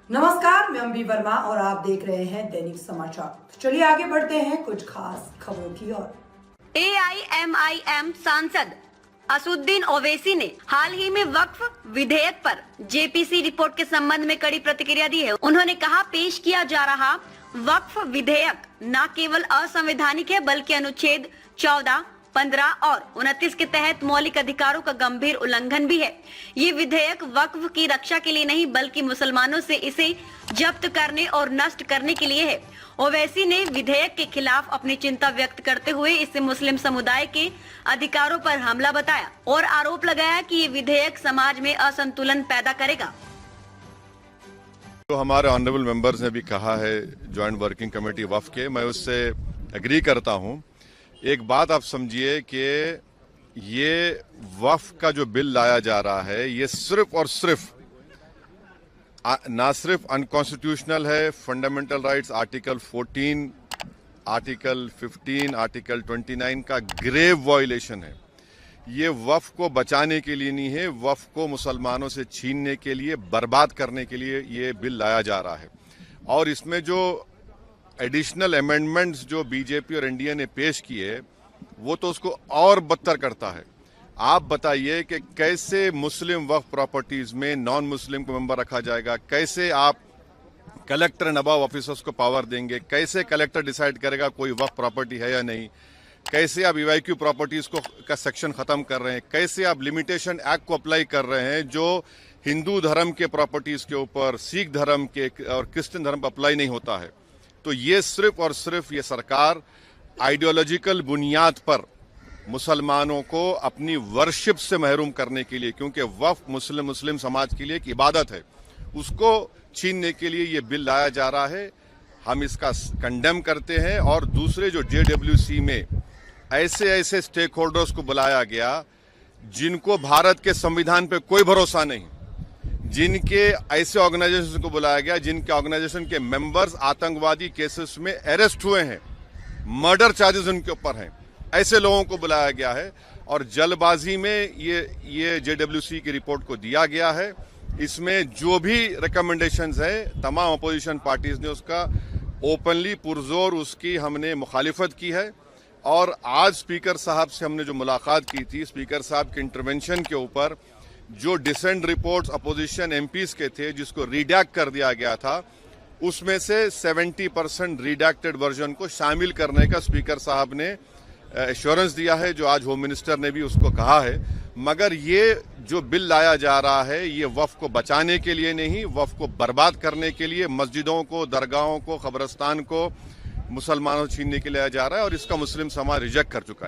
नमस्कार, मैं अम्बी वर्मा और आप देख रहे हैं दैनिक समाचार। तो चलिए आगे बढ़ते हैं कुछ खास खबरों की ओर। AIMIM सांसद असुद्दीन ओवैसी ने हाल ही में वक्फ विधेयक पर JPC रिपोर्ट के संबंध में कड़ी प्रतिक्रिया दी है। उन्होंने कहा, पेश किया जा रहा वक्फ विधेयक न केवल असंवैधानिक है बल्कि अनुच्छेद 14, 15 और 29 के तहत मौलिक अधिकारों का गंभीर उल्लंघन भी है। ये विधेयक वक्फ की रक्षा के लिए नहीं बल्कि मुसलमानों से इसे जब्त करने और नष्ट करने के लिए है। ओवैसी ने विधेयक के खिलाफ अपनी चिंता व्यक्त करते हुए इसे मुस्लिम समुदाय के अधिकारों पर हमला बताया और आरोप लगाया कि ये विधेयक समाज में असंतुलन पैदा करेगा। तो हमारे ऑनरेबल मेंबर्स ने भी कहा है, ज्वाइंट वर्किंग कमेटी वक्फ के, मैं उससे एग्री करता हूं। एक बात आप समझिए कि ये वक्फ का जो बिल लाया जा रहा है, ये सिर्फ और सिर्फ ना सिर्फ अनकॉन्स्टिट्यूशनल है, fundamental rights article 14, article 15, article 29 का ग्रेव वायलेशन है। ये वक्फ को बचाने के लिए नहीं है, वक्फ को मुसलमानों से छीनने के लिए, बर्बाद करने के लिए ये बिल लाया जा रहा है। और इसमें जो एडिशनल अमेंडमेंट्स जो बीजेपी और एनडीए ने पेश किए, वो तो उसको और बदतर करता है। आप बताइए कि कैसे मुस्लिम वक्फ प्रॉपर्टीज में नॉन मुस्लिम को मेंबर रखा जाएगा, कैसे आप कलेक्टर नबाव ऑफिसर्स को पावर देंगे, कैसे कलेक्टर डिसाइड करेगा कोई वक्फ प्रॉपर्टी है या नहीं, कैसे आप EYQ प्रॉपर्टीज को का सेक्शन खत्म कर रहे हैं, कैसे आप लिमिटेशन एक्ट को अप्लाई कर रहे हैं जो हिंदू धर्म के प्रॉपर्टीज के ऊपर, सिख धर्म के और क्रिश्चियन धर्म पर अप्लाई नहीं होता है। तो ये सिर्फ और सिर्फ ये सरकार आइडियोलॉजिकल बुनियाद पर मुसलमानों को अपनी वर्शिप से महरूम करने के लिए, क्योंकि वक्फ मुस्लिम समाज के लिए एक इबादत है, उसको छीनने के लिए ये बिल लाया जा रहा है। हम इसका कंडेम करते हैं। और दूसरे जो JWC में ऐसे स्टेक होल्डर्स को बुलाया गया जिनको भारत के संविधान पे कोई भरोसा नहीं, जिनके ऐसे ऑर्गेनाइजेशन को बुलाया गया जिनके ऑर्गेनाइजेशन के मेंबर्स आतंकवादी केसेस में अरेस्ट हुए हैं, मर्डर चार्जेस उनके ऊपर हैं, ऐसे लोगों को बुलाया गया है। और जल्दबाजी में ये JWC की रिपोर्ट को दिया गया है। इसमें जो भी रिकमेंडेशंस है, तमाम अपोजिशन पार्टीज ने उसका ओपनली पुरजोर उसकी हमने मुखालिफत की है। और आज स्पीकर साहब से हमने जो मुलाकात की थी, स्पीकर साहब के इंटरवेंशन के ऊपर जो डिसेंट रिपोर्ट्स अपोजिशन MPs के थे जिसको रिडैक्ट कर दिया गया था, उसमें से 70% रिडैक्टेड वर्जन को शामिल करने का स्पीकर साहब ने एश्योरेंस दिया है, जो आज होम मिनिस्टर ने भी उसको कहा है। मगर ये जो बिल लाया जा रहा है, ये वक्फ को बचाने के लिए नहीं, वक्फ को बर्बाद करने के लिए, मस्जिदों को, दरगाहों को, कब्रिस्तान को मुसलमानों छीनने के लिए लाया जा रहा है। और इसका मुस्लिम समाज रिजेक्ट कर चुका है।